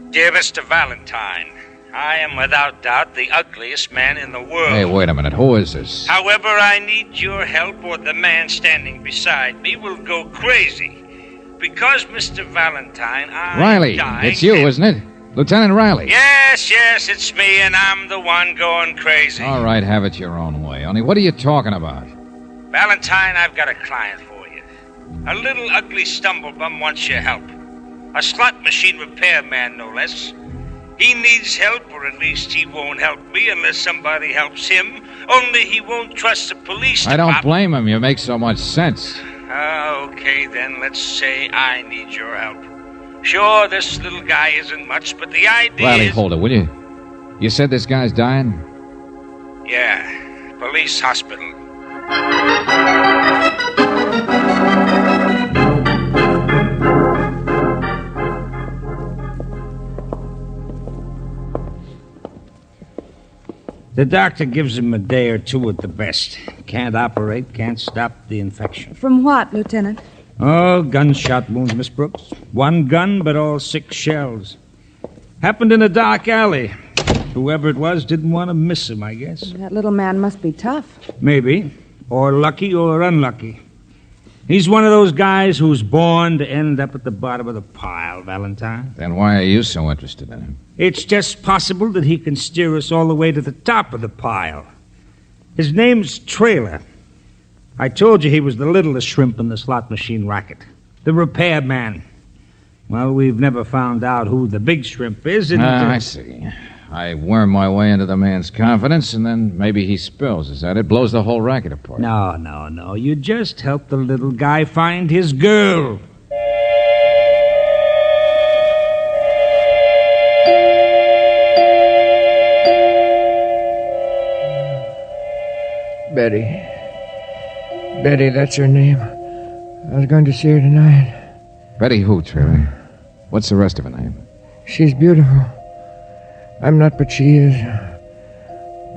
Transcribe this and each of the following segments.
Dear Mr. Valentine, I am without doubt the ugliest man in the world. Hey, wait a minute. Who is this? However, I need your help or the man standing beside me will go crazy. Because, Mr. Valentine, I Riley, it's you, isn't it? Lieutenant Riley. Yes, it's me, and I'm the one going crazy. All right, have it your own way. Only what are you talking about? Valentine, I've got a client for you. A little ugly stumblebum wants your help. A slot machine repairman, no less. He needs help, or at least he won't help me unless somebody helps him. Only he won't trust the police department. I don't blame him. You make so much sense. Okay, then, let's say I need your help. Sure, this little guy isn't much, but the idea Riley, is... hold it, will you? You said this guy's dying? Yeah, police hospital. The doctor gives him a day or two at the best. Can't operate, can't stop the infection. From what, Lieutenant? Oh, gunshot wounds, Miss Brooks. One gun, but all 6 shells. Happened in a dark alley. Whoever it was didn't want to miss him, I guess. That little man must be tough. Maybe. Or lucky or unlucky. He's one of those guys who's born to end up at the bottom of the pile, Valentine. Then why are you so interested in him? It's just possible that he can steer us all the way to the top of the pile. His name's Trailer. I told you he was the littlest shrimp in the slot machine racket. The repairman. Well, we've never found out who the big shrimp is. I see. I worm my way into the man's confidence, and then maybe he spills. Is that it? Blows the whole racket apart. No. You just help the little guy find his girl. Betty, that's her name. I was going to see her tonight. Betty who, Trailer? What's the rest of her name? She's beautiful. I'm not, but she is.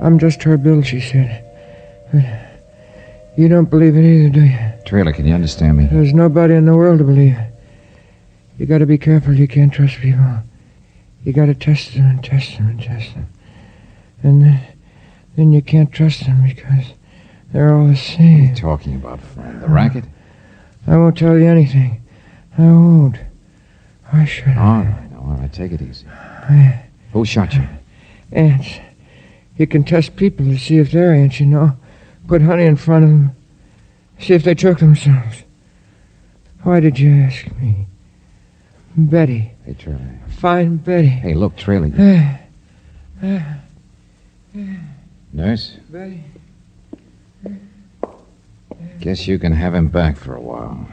I'm just her bill, she said. But you don't believe it either, do you? Trailer, can you understand me? There's nobody in the world to believe it. You got to be careful. You can't trust people. You got to test them and test them and test them. And then you can't trust them because they're all the same. What are you talking about, friend? The racket? I won't tell you anything. I won't. Why should I? All right, take it easy. I... Who shot you? Ants. You can test people to see if they're ants, you know. Put honey in front of them. See if they choke themselves. Why did you ask me? Betty. Hey, Trailer. Find Betty. Hey, look, Trailer. Nurse? Betty. Guess you can have him back for a while.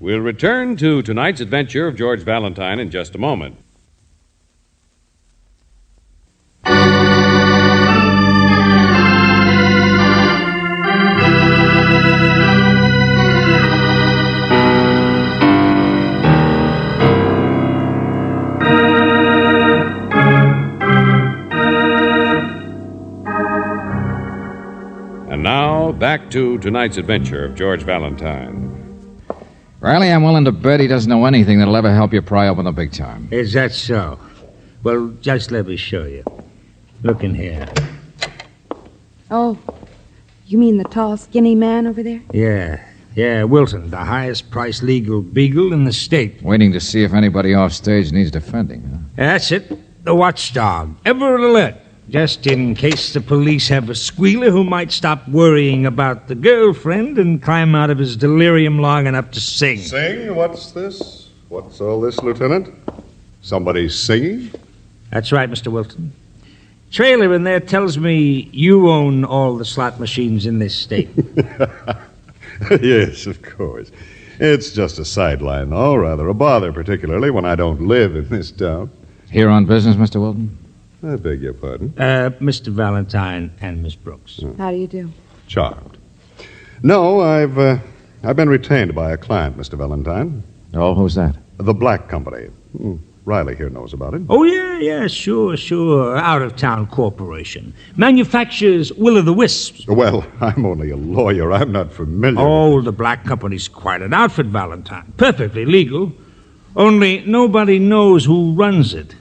We'll return to tonight's adventure of George Valentine in just a moment. And now, back to tonight's adventure of George Valentine. Riley, I'm willing to bet he doesn't know anything that'll ever help you pry open the big time. Is that so? Well, just let me show you. Look in here. Oh, you mean the tall, skinny man over there? Yeah, Wilson, the highest-priced legal beagle in the state. Waiting to see if anybody off stage needs defending, huh? That's it. The watchdog. Ever alert. Just in case the police have a squealer who might stop worrying about the girlfriend and climb out of his delirium long enough to sing. Sing? What's this? What's all this, Lieutenant? Somebody singing? That's right, Mr. Wilson. trailer in there tells me you own all the slot machines in this state. Yes, of course. It's just a sideline, though, rather a bother, particularly when I don't live in this town. Here on business, Mr. Wilton? I beg your pardon. Mr. Valentine and Miss Brooks. How do you do? Charmed. No, I've been retained by a client, Mr. Valentine. Oh, who's that? The Black Company. Riley here knows about it. Oh, yeah, sure. Out-of-town corporation. Manufactures will-o'-the-wisps. Well, I'm only a lawyer. I'm not familiar. Oh, the Black Company's quite an outfit, Valentine. Perfectly legal. Only nobody knows who runs it.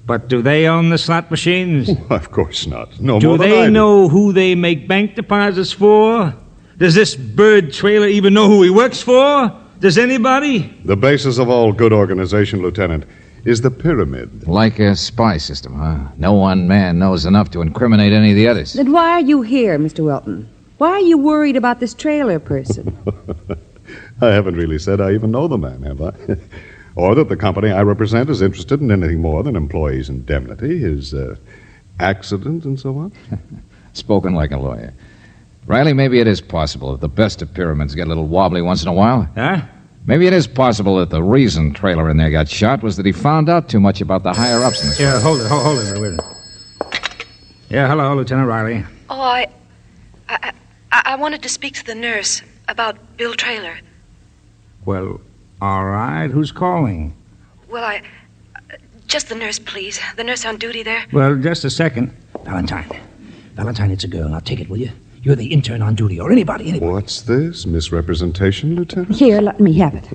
But do they own the slot machines? Of course not. No Do more than I they do. know who they make bank deposits for? Does this bird trailer even know who he works for? Does anybody? The basis of all good organization, Lieutenant, is the pyramid. Like a spy system, huh? No one man knows enough to incriminate any of the others. Then why are you here, Mr. Wilton? Why are you worried about this trailer person? I haven't really said I even know the man, have I? Or that the company I represent is interested in anything more than employees' indemnity, his accident, and so on. Spoken like a lawyer. Riley, maybe it is possible that the best of pyramids get a little wobbly once in a while. Huh? Maybe it is possible that the reason trailer in there got shot was that he found out too much about the higher-ups in the... Yeah, hold it. Wait a minute. Yeah, hello, Lieutenant Riley. Oh, I wanted to speak to the nurse about Bill Traylor. Well, all right. Who's calling? Well, just the nurse, please. The nurse on duty there. Well, just a second. Valentine, it's a girl. Now take it, will you? You're the intern on duty, or anybody. What's this? Misrepresentation, Lieutenant? Here, let me have it.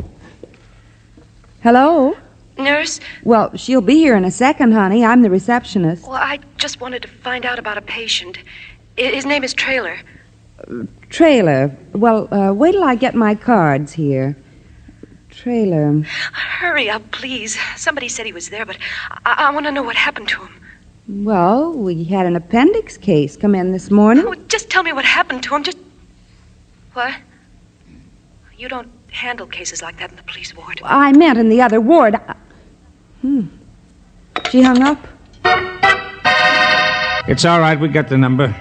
Hello? Nurse? Well, she'll be here in a second, honey. I'm the receptionist. Well, I just wanted to find out about a patient. His name is Traylor. Trailer. Well, wait till I get my cards here. Trailer. Hurry up, please. Somebody said he was there, but I want to know what happened to him. Well, we had an appendix case come in this morning. Oh, just tell me what happened to him. What? You don't handle cases like that in the police ward. I meant in the other ward. She hung up. It's all right. We got the number.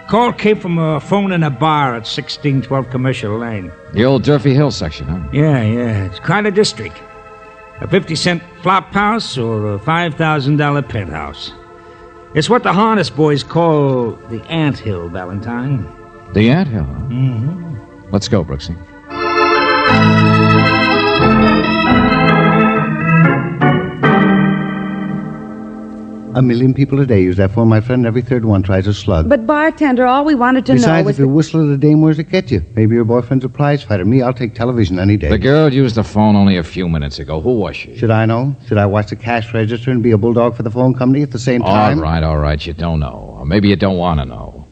Call came from a phone in a bar at 1612 Commercial Lane. The old Durfee Hill section, huh? Yeah. It's quite a district. A 50-cent flop house or a $5,000 penthouse. It's what the harness boys call the Anthill, Valentine. The Anthill, huh? Mm-hmm. Let's go, Brooksy. A million people a day use that phone, my friend. Every third one tries a slug. But, bartender, all we wanted to know Besides, was if you whistle at a dame, where's it get you? Maybe your boyfriend's a prize fighter. Me, I'll take television any day. The girl used the phone only a few minutes ago. Who was she? Should I know? Should I watch the cash register and be a bulldog for the phone company at the same time? All right. You don't know. Or maybe you don't want to know.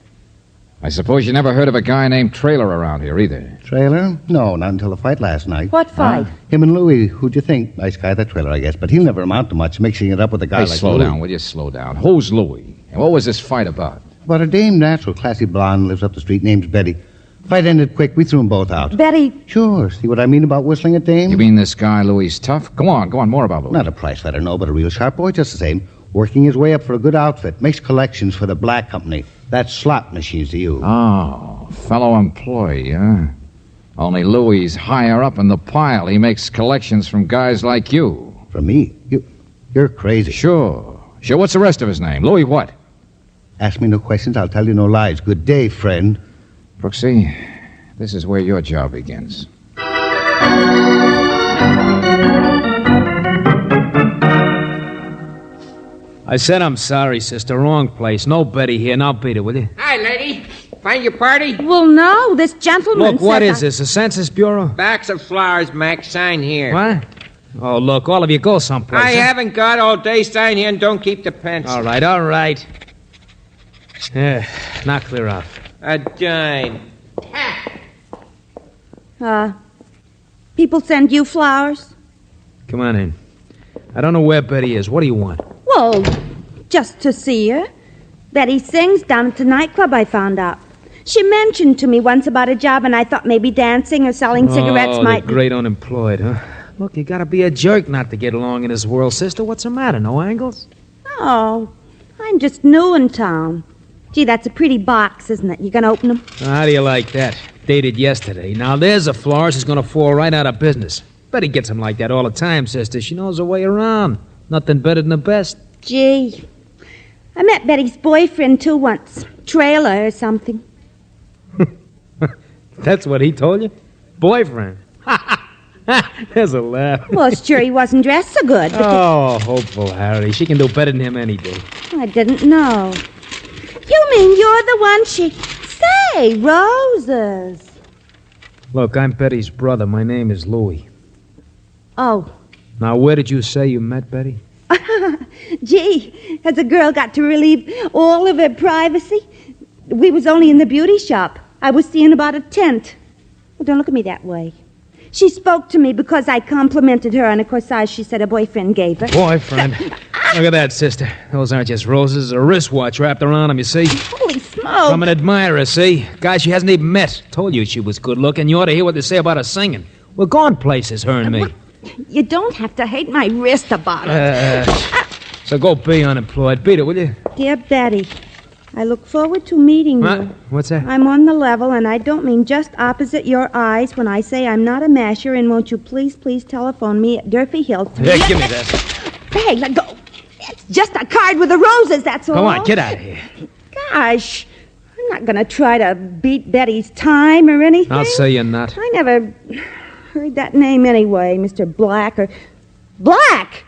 I suppose you never heard of a guy named Traylor around here, either. Traylor? No, not until the fight last night. What fight? Him and Louie. Who'd you think? Nice guy, that Traylor, I guess. But he'll never amount to much, mixing it up with a guy Hey, like slow Louie. down, will you? Slow down. Who's Louie? And what was this fight about? About a dame, natural, classy blonde, lives up the street, name's Betty. Fight ended quick. We threw them both out. Betty. Sure. See what I mean about whistling at dames? You mean this guy, Louie's tough? Go on, more about Louie. Not a price fighter, no, but a real sharp boy, just the same. Working his way up for a good outfit. Makes collections for the Black Company. That's slot machines to you. Oh, fellow employee, huh? Only Louie's higher up in the pile. He makes collections from guys like you. From me? You're crazy. Sure. What's the rest of his name? Louie what? Ask me no questions, I'll tell you no lies. Good day, friend. Brooksy, this is where your job begins. I said I'm sorry, sister. Wrong place. No Betty here. Now beat it, will you? Hi, lady. Find your party? Well, no, this gentleman Look, what said is this, a census bureau? Backs of flowers, Mac. Sign here. What? Oh, look, all of you go someplace. I huh? haven't got all day. Sign here and don't keep the pence. All right. Yeah, now clear out. A dime. People send you flowers? Come on in. I don't know where Betty is. What do you want? Well, just to see her. Betty sings down at the nightclub, I found out. She mentioned to me once about a job, and I thought maybe dancing or selling cigarettes might the great unemployed, huh? Look, you gotta be a jerk not to get along in this world, sister. What's the matter? No angles? Oh, I'm just new in town. Gee, that's a pretty box, isn't it? You gonna open them? How do you like that? Dated yesterday. Now, there's a florist who's going to fall right out of business. Betty gets him like that all the time, sister. She knows her way around. Nothing better than the best. Gee, I met Betty's boyfriend, too, once. Trailer or something. That's what he told you? Boyfriend. There's a laugh. Well, sure he wasn't dressed so good. Oh, hopeful Harry. She can do better than him any day. I didn't know. You mean you're the one she... Say, roses. Look, I'm Betty's brother. My name is Louis. Oh. Now, where did you say you met Betty? Gee, has a girl got to relieve all of her privacy? We was only in the beauty shop. I was seeing about a tent. Well, don't look at me that way. She spoke to me because I complimented her on a corsage she said her boyfriend gave her. Boyfriend? Look at that, sister. Those aren't just roses. A wristwatch wrapped around him, you see? Holy smoke. From an admirer, see? Guy she hasn't even met. Told you she was good looking. You ought to hear what they say about her singing. We're going places, her and me. You don't have to hate my wrist about it. So go be unemployed. Beat it, will you? Dear Betty, I look forward to meeting What? you. What's that? I'm on the level, and I don't mean just opposite your eyes when I say I'm not a masher, and won't you please telephone me at Durfee Hill? Yeah, give me that. Hey, let go. It's just a card with the roses, that's all. Come on, get out of here. Gosh, I'm not going to try to beat Betty's time or anything. I'll say you're not. I never heard that name anyway, Mr. Black or... Black!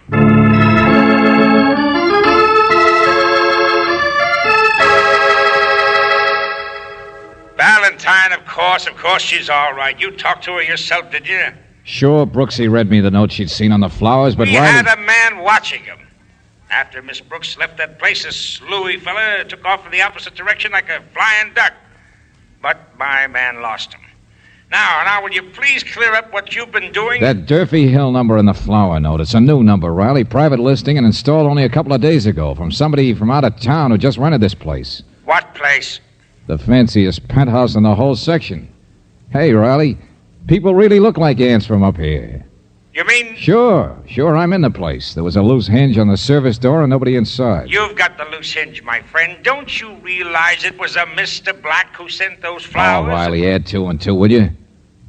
Valentine, of course, she's all right. You talked to her yourself, did you? Sure, Brooksy read me the note she'd seen on the flowers, but We Riley... had a man watching him. After Miss Brooks left that place, this Louis fella took off in the opposite direction like a flying duck. But my man lost him. Now, will you please clear up what you've been doing? That Durfee Hill number in the flower note. It's a new number, Riley. Private listing and installed only a couple of days ago from somebody from out of town who just rented this place. What place? The fanciest penthouse in the whole section. Hey, Riley, people really look like ants from up here. You mean... Sure, I'm in the place. There was a loose hinge on the service door and nobody inside. You've got the loose hinge, my friend. Don't you realize it was a Mr. Black who sent those flowers? Oh, Riley, add 2 and 2, will you?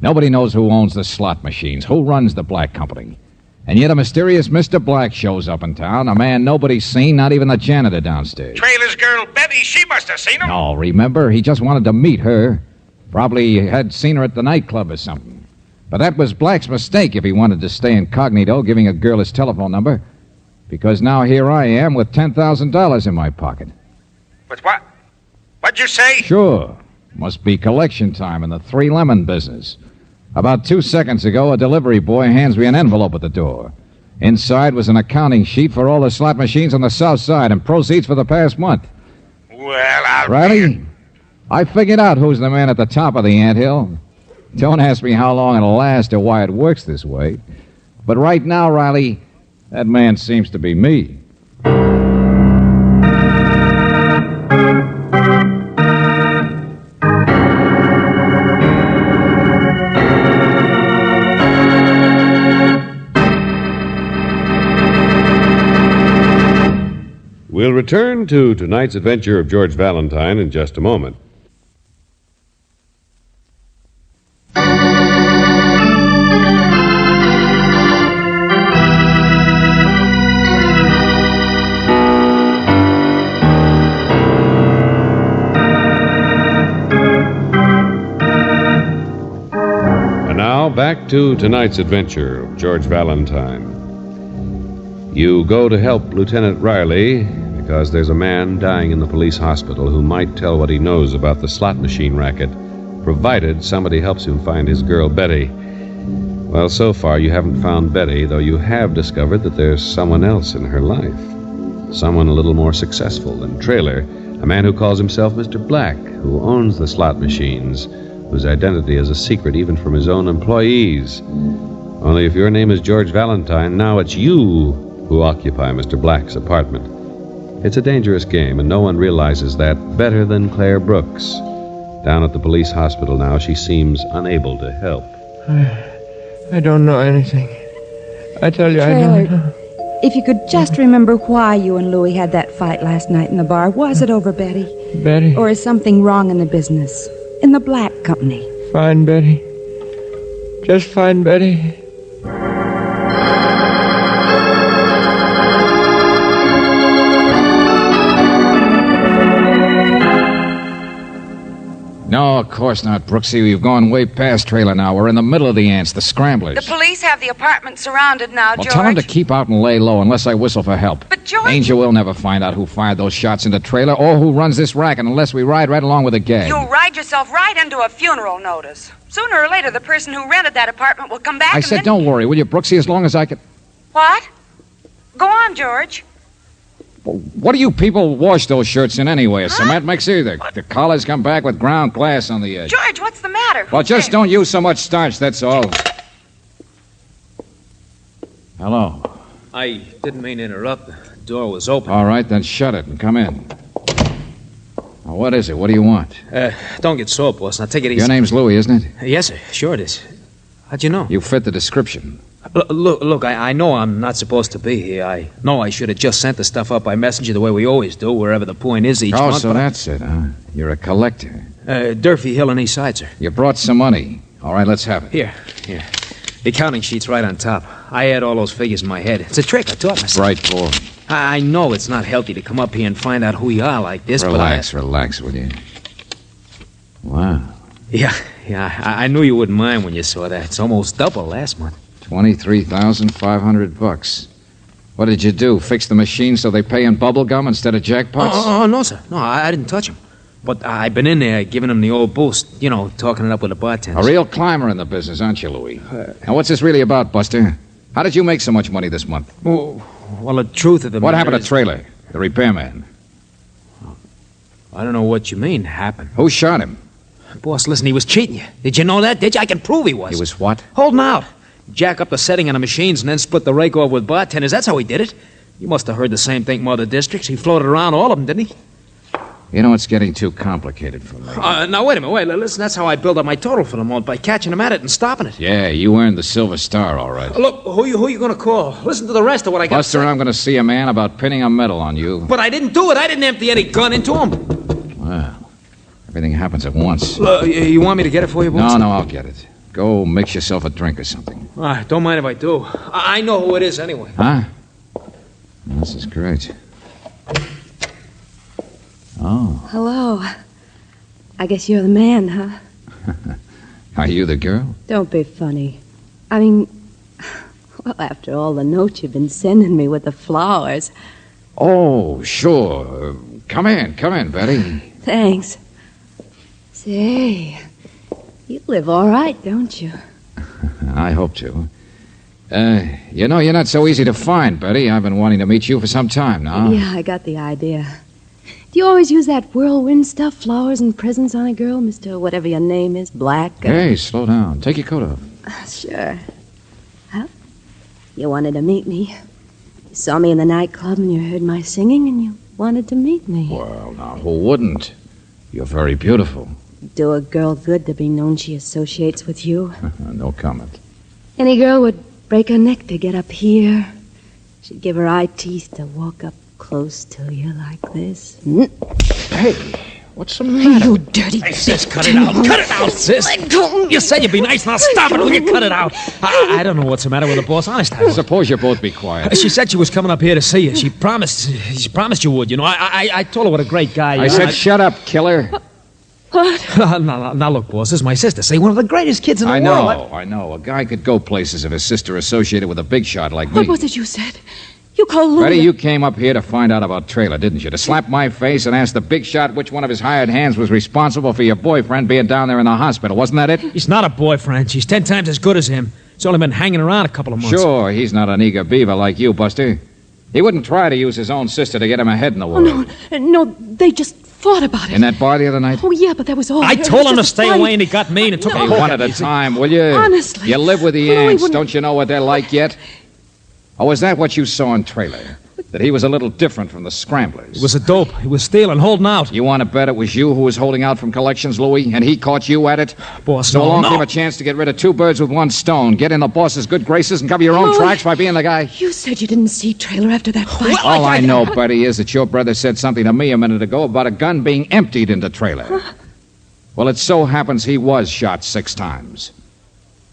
Nobody knows who owns the slot machines, who runs the Black Company. And yet a mysterious Mr. Black shows up in town, a man nobody's seen, not even the janitor downstairs. Trailer's girl, Betty, she must have seen him. No, remember? He just wanted to meet her. Probably had seen her at the nightclub or something. But that was Black's mistake if he wanted to stay incognito, giving a girl his telephone number. Because now here I am with $10,000 in my pocket. But what? What'd you say? Sure. Must be collection time in the 3 Lemon business. About 2 seconds ago, a delivery boy hands me an envelope at the door. Inside was an accounting sheet for all the slot machines on the south side and proceeds for the past month. Well, I'll... Riley, I figured out who's the man at the top of the anthill. Don't ask me how long it'll last or why it works this way. But right now, Riley, that man seems to be me. We'll return to tonight's adventure of George Valentine in just a moment. And now, back to tonight's adventure of George Valentine. You go to help Lieutenant Riley because there's a man dying in the police hospital who might tell what he knows about the slot machine racket, provided somebody helps him find his girl, Betty. Well, so far you haven't found Betty, though you have discovered that there's someone else in her life. Someone a little more successful than Trailer, a man who calls himself Mr. Black, who owns the slot machines, whose identity is a secret even from his own employees. Only if your name is George Valentine, now it's you who occupy Mr. Black's apartment. It's a dangerous game, and no one realizes that better than Claire Brooks. Down at the police hospital now, she seems unable to help. I don't know anything. I tell you, I don't know. If you could just remember why you and Louie had that fight last night in the bar. Was it over Betty? Betty? Or is something wrong in the business? In the black company? Fine, Betty. Just fine, Betty. No, of course not, Brooksy. We've gone way past trailer now. We're in the middle of the ants, the scramblers. The police have the apartment surrounded now, Well, George. tell them to keep out and lay low unless I whistle for help. But, George... Angel will never find out who fired those shots in the trailer or who runs this racket unless we ride right along with the gag. You'll ride yourself right into a funeral notice. Sooner or later, the person who rented that apartment will come back I said don't worry, will you, Brooksy, as long as I can... What? Go on, George. What do you people wash those shirts in anyway? A cement mixer? The collars come back with ground glass on the edge. George, what's the matter? Well, just don't use so much starch, that's all. Hello. I didn't mean to interrupt. The door was open. All right, then shut it and come in. Now, what is it? What do you want? Don't get sore, boss. Now, take it easy. Your name's Louie, isn't it? Yes, sir. Sure it is. How'd you know? You fit the description. Look, I know I'm not supposed to be here. I know I should have just sent the stuff up by messenger the way we always do, wherever the point is each month. Oh, so that's it, huh? You're a collector. Durfee Hill and East Side, sir. You brought some money. All right, let's have it. Here. The accounting sheet's right on top. I had all those figures in my head. It's a trick, I taught myself. Right, boy. I know it's not healthy to come up here and find out who you are like this, Relax, will you? Wow. Yeah, I knew you wouldn't mind when you saw that. It's almost double last month. $23,500. What did you do? Fix the machine so they pay in bubble gum instead of jackpots? Oh, no, sir. No, I didn't touch them. But I've been in there giving them the old boost. You know, talking it up with the bartenders. A real climber in the business, aren't you, Louie? Now, what's this really about, Buster? How did you make so much money this month? Well, the truth of the What matter happened is... to Trailer, the repairman? I don't know what you mean, happened. Who shot him? Boss, listen, he was cheating you. Did you know that? Did you? I can prove he was. He was what? Holding out. Jack up the setting on the machines and then split the rake off with bartenders. That's how he did it. You must have heard the same thing from other districts. He floated around all of them, didn't he? You know, it's getting too complicated for me. Now, wait a minute. Listen, that's how I build up my total for the month, by catching him at it and stopping it. Yeah, you earned the Silver Star, all right. Look, who you going to call? Listen to the rest of what I got. Buster, I'm going to see a man about pinning a medal on you. But I didn't do it. I didn't empty any gun into him. Well, everything happens at once. You want me to get it for you, boss? No, I'll get it. Go mix yourself a drink or something. Don't mind if I do. I know who it is anyway. Huh? This is great. Oh. Hello. I guess you're the man, huh? Are you the girl? Don't be funny. I mean, well, after all the notes you've been sending me with the flowers. Oh, sure. Come in, Betty. Thanks. Say, you live all right, don't you? I hope to. You know, you're not so easy to find, Betty. I've been wanting to meet you for some time now. Yeah, I got the idea. Do you always use that whirlwind stuff, flowers and presents on a girl, Mr. whatever your name is, Black? Hey, slow down. Take your coat off. Sure. Well, you wanted to meet me. You saw me in the nightclub and you heard my singing and you wanted to meet me. Well, now, who wouldn't? You're very beautiful. Do a girl good to be known she associates with you. No comment. Any girl would break her neck to get up here. She'd give her eye teeth to walk up close to you like this. Hey, what's the matter? You dirty sis, cut it out. Cut it out, sis. You said you'd be nice. Now stop it. Will you cut it out? I don't know what's the matter with the boss. Honest, I suppose you both be quiet. She said she was coming up here to see you. She promised you would. You know, I told her what a great guy you are. I said, shut up, killer. What? Now, look, boss, this is my sister. Say, one of the greatest kids in the world. I know. A guy could go places if his sister associated with a big shot like me. What was it you said? You called Louie. Betty, you came up here to find out about Trailer, didn't you? To slap my face and ask the big shot which one of his hired hands was responsible for your boyfriend being down there in the hospital. Wasn't that it? He's not a boyfriend. She's 10 times as good as him. He's only been hanging around a couple of months. Sure, he's not an eager beaver like you, Buster. He wouldn't try to use his own sister to get him ahead in the world. Oh, no, they just thought about it. In that bar the other night? Oh, yeah, but that was all. I told him to stay away, and he got mean and took Hey, one at a time, will you? Honestly. You live with the Louie ants. wouldn't... Don't you know what they're like yet? Or was that what you saw in Trailer? That he was a little different from the scramblers. It was a dope. He was stealing, holding out. You want to bet it was you who was holding out from collections, Louis, and he caught you at it? Boss, so no, long no. give a chance to get rid of two birds with one stone. Get in the boss's good graces and cover your own Louis, tracks by being the guy. You said you didn't see Trailer after that fight. Well, All I know, Buddy, is that your brother said something to me a minute ago about a gun being emptied in the trailer. Huh? Well, it so happens he was shot 6 times.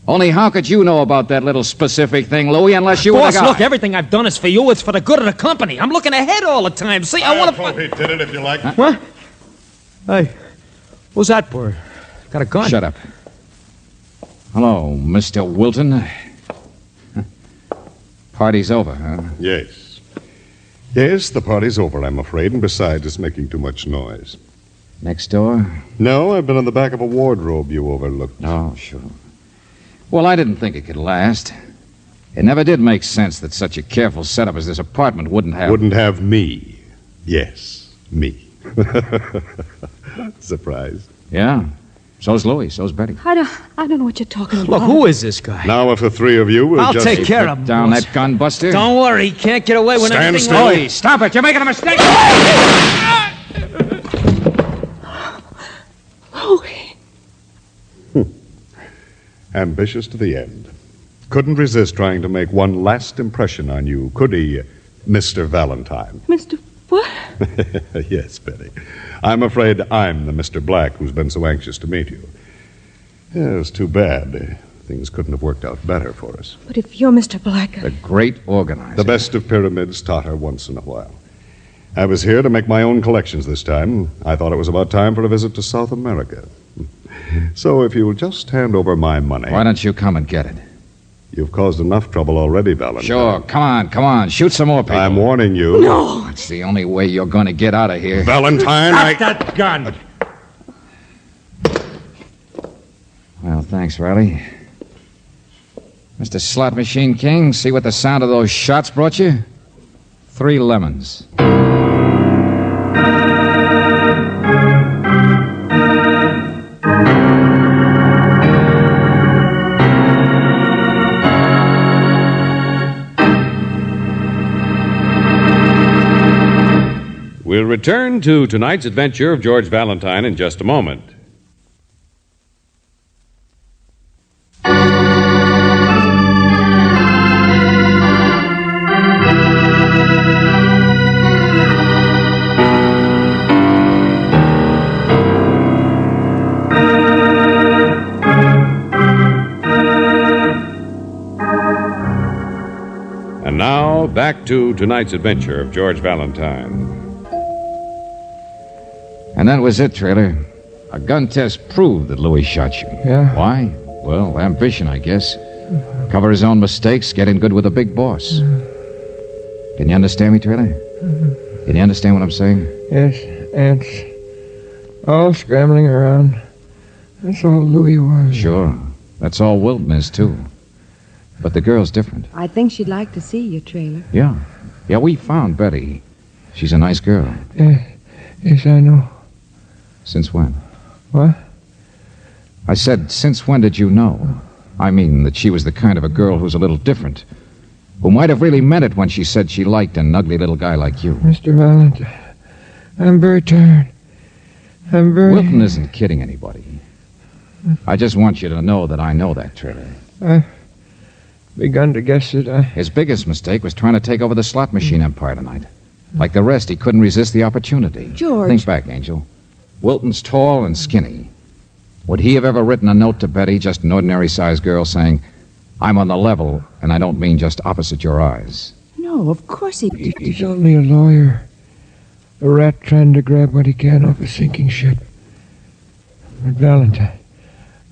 Only how could you know about that little specific thing, Louis, unless you were Boss, the guy? look, everything I've done is for you. It's for the good of the company. I'm looking ahead all the time. See, I want to... He did it if you like. What? Hey, what's that for? Got a gun? Shut up. Hello, Mr. Wilton. Party's over, huh? Yes. Yes, the party's over, I'm afraid, and besides, it's making too much noise. Next door? No, I've been in the back of a wardrobe you overlooked. Oh, sure. Well, I didn't think it could last. It never did make sense that such a careful setup as this apartment wouldn't have... Wouldn't have me. Yes, me. Surprised. Yeah. So's Louis. So's Betty. I don't know what you're talking about. Look, who is this guy? Now, if the three of you will I'll just... take care of him, Down boss. that gun, Buster. Don't worry, he can't get away with Stand anything. still. Louis, stop it. You're making a mistake. Ambitious to the end. Couldn't resist trying to make one last impression on you, could he, Mr. Valentine? Mr. What? Yes, Betty. I'm afraid I'm the Mr. Black who's been so anxious to meet you. Yeah, it's too bad. Things couldn't have worked out better for us. But if you're Mr. Black... The great organizer. The best of pyramids totter once in a while. I was here to make my own collections this time. I thought it was about time for a visit to South America. So if you'll just hand over my money... Why don't you come and get it? You've caused enough trouble already, Valentine. Sure, come on. Shoot some more people. I'm warning you. No! It's the only way you're going to get out of here. Valentine, Stop that gun! Well, thanks, Riley. Mr. Slot Machine King, see what the sound of those shots brought you? 3 lemons. We'll return to tonight's adventure of George Valentine in just a moment. And now, back to tonight's adventure of George Valentine. And that was it, Trailer. A gun test proved that Louis shot you. Yeah? Why? Well, ambition, I guess. Cover his own mistakes, get in good with the big boss. Can you understand me, Trailer? Can you understand what I'm saying? Yes, ants. All scrambling around. That's all Louis was. Sure. That's all Wilton is, too. But the girl's different. I think she'd like to see you, Trailer. Yeah. Yeah, we found Betty. She's a nice girl. Yes, I know. Since when? What? I said, since when did you know? I mean, that she was the kind of a girl who's a little different. Who might have really meant it when she said she liked an ugly little guy like you. Mr. Valentine, I'm very tired. I'm very... Wilton isn't kidding anybody. I just want you to know that I know that, Trailer. I've begun to guess that His biggest mistake was trying to take over the slot machine empire tonight. Like the rest, he couldn't resist the opportunity. George. Think back, Angel. Wilton's tall and skinny. Would he have ever written a note to Betty, just an ordinary-sized girl, saying, I'm on the level, and I don't mean just opposite your eyes? No, of course he... He's only a lawyer. A rat trying to grab what he can off a sinking ship. But Valentine,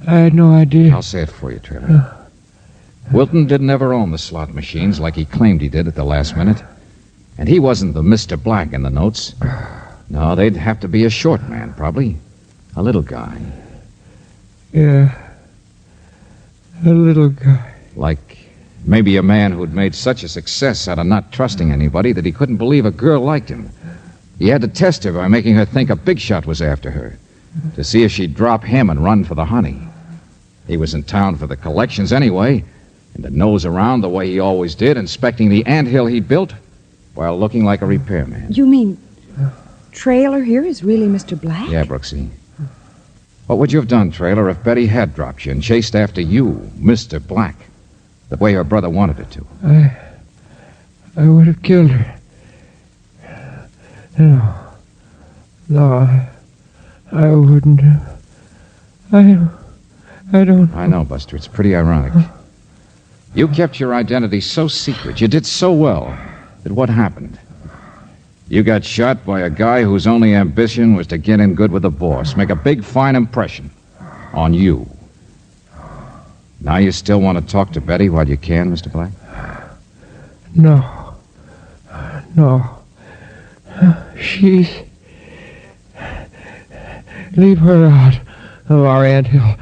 I had no idea. I'll say it for you, Trailer. Wilton didn't ever own the slot machines like he claimed he did at the last minute. And he wasn't the Mr. Black in the notes. No, they'd have to be a short man, probably. A little guy. Yeah. A little guy. Like maybe a man who'd made such a success out of not trusting anybody that he couldn't believe a girl liked him. He had to test her by making her think a big shot was after her, to see if she'd drop him and run for the honey. He was in town for the collections anyway, and to nose around the way he always did, inspecting the anthill he'd built, while looking like a repairman. You mean Trailer here is really Mr. Black? Yeah, Brooksy. What would you have done, Trailer, if Betty had dropped you and chased after you, Mr. Black, the way her brother wanted her to? I would have killed her. No, I wouldn't have. I don't... I know, Buster. It's pretty ironic. You kept your identity so secret, you did so well, that what happened? You got shot by a guy whose only ambition was to get in good with the boss, make a big, fine impression on you. Now you still want to talk to Betty while you can, Mr. Black? No. She's... Leave her out of our anthill